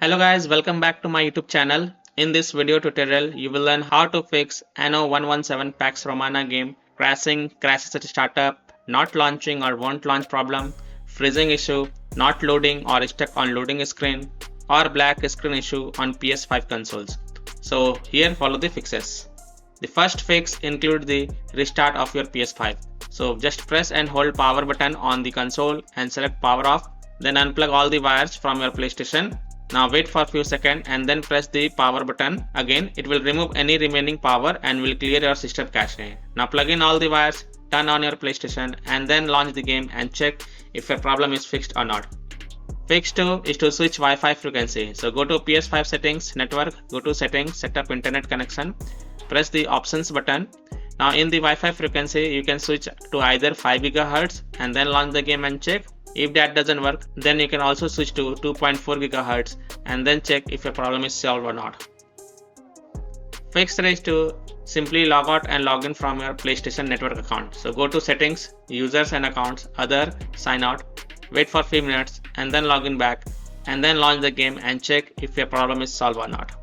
Hello guys, welcome back to my YouTube channel. In this video tutorial, you will learn how to fix Anno 117 Pax Romana game, crashes at startup, not launching or won't launch problem, freezing issue, not loading or stuck on loading screen, or black screen issue on PS5 consoles. So here follow the fixes. The first fix includes the restart of your PS5. So just press and hold power button on the console and select power off, then unplug all the wires from your PlayStation. Now wait for a few seconds and then press the power button again. It will remove any remaining power and will clear your system cache. Now plug in all the wires, turn on your PlayStation and then launch the game and check if your problem is fixed or not. Fix 2 is to switch Wi-Fi frequency. So go to PS5 settings, network, go to settings, set up internet connection, press the options button. Now in the Wi-Fi frequency you can switch to either 5 GHz and then launch the game and check. If that doesn't work, then you can also switch to 2.4 GHz and then check if your problem is solved or not. Fix 3 is to simply log out and log in from your PlayStation network account. So go to settings, users and accounts, other, sign out, wait for a few minutes and then log in back and then launch the game and check if your problem is solved or not.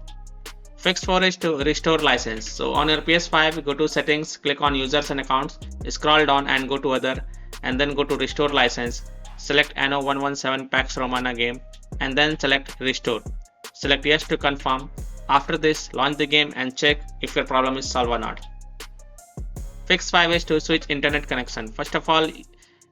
Fix 4 is to restore license. So on your PS5, go to settings, click on users and accounts, scroll down and go to other and then go to restore license. Select Anno 117 Pax Romana game and then select restore. Select yes to confirm. After this, launch the game and check if your problem is solved or not. Fix 5 is to switch internet connection. First of all,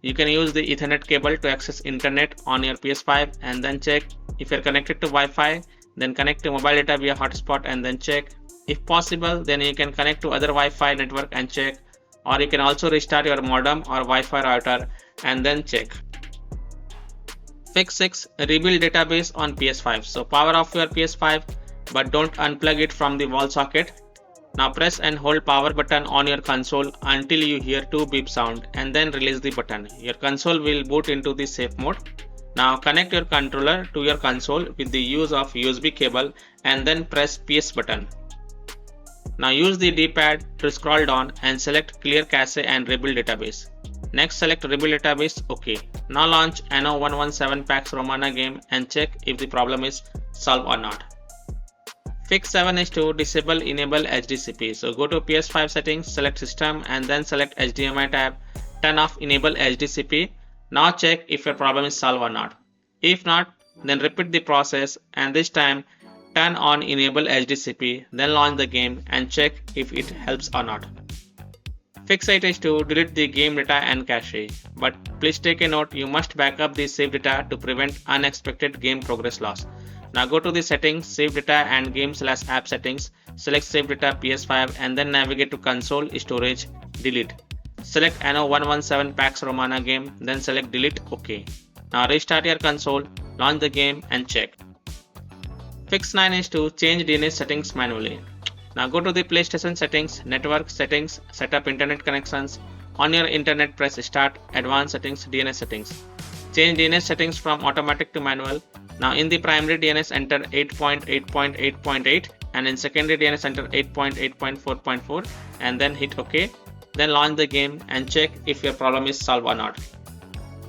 you can use the Ethernet cable to access internet on your PS5 and then check if you're connected to Wi-Fi. Then connect to mobile data via hotspot and then check. If possible, then you can connect to other Wi-Fi network and check. Or you can also restart your modem or Wi-Fi router and then check. Fix 6, rebuild database on PS5. So power off your PS5 but don't unplug it from the wall socket. Now press and hold power button on your console until you hear 2 beep sound and then release the button. Your console will boot into the safe mode. Now connect your controller to your console with the use of USB cable and then press PS button. Now use the D-pad to scroll down and select clear cache and rebuild database. Next select rebuild database, OK. Now launch Anno 117 Pax Romana game and check if the problem is solved or not. Fix 7 is to disable enable HDCP. So go to PS5 settings, select system and then select HDMI tab, turn off enable HDCP. Now check if your problem is solved or not. If not, then repeat the process and this time turn on enable HDCP, then launch the game and check if it helps or not. Fix 8 is to delete the game data and cache, but please take a note, you must back up the save data to prevent unexpected game progress loss. Now go to the settings, save data and game/app settings, select save data PS5 and then navigate to console, storage, delete. Select Anno 117 Pax Romana game, then select delete, OK. Now restart your console, launch the game and check. Fix 9 is to change DNS settings manually. Now go to the PlayStation settings, network settings, set up internet connections. On your internet press start, advanced settings, DNS settings. Change DNS settings from automatic to manual. Now in the primary DNS enter 8.8.8.8 and in secondary DNS enter 8.8.4.4 and then hit OK. Then launch the game and check if your problem is solved or not.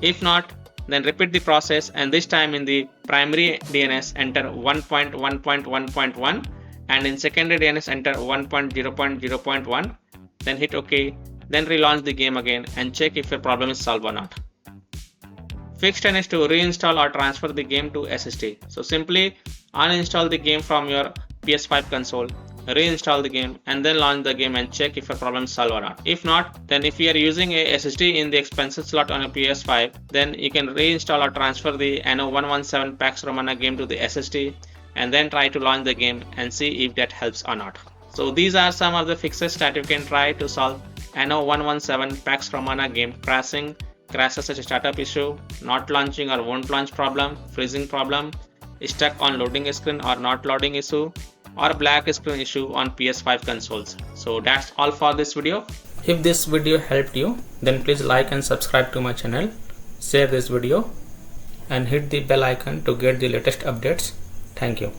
If not, then repeat the process and this time in the primary DNS enter 1.1.1.1 and in secondary DNS enter 1.0.0.1, then hit OK, then relaunch the game again and check if your problem is solved or not. Fix 10 is to reinstall or transfer the game to SSD. So simply uninstall the game from your PS5 console, reinstall the game and then launch the game and check if your problem is solved or not. If not, then if you are using a SSD in the expansion slot on your PS5, then you can reinstall or transfer the Anno 117 Pax Romana game to the SSD and then try to launch the game and see if that helps or not. So these are some of the fixes that you can try to solve Anno 117 Pax Romana game, crashes as a startup issue, not launching or won't launch problem, freezing problem, stuck on loading screen or not loading issue, or black screen issue on PS5 consoles. So that's all for this video. If this video helped you, then please like and subscribe to my channel, share this video and hit the bell icon to get the latest updates. Thank you.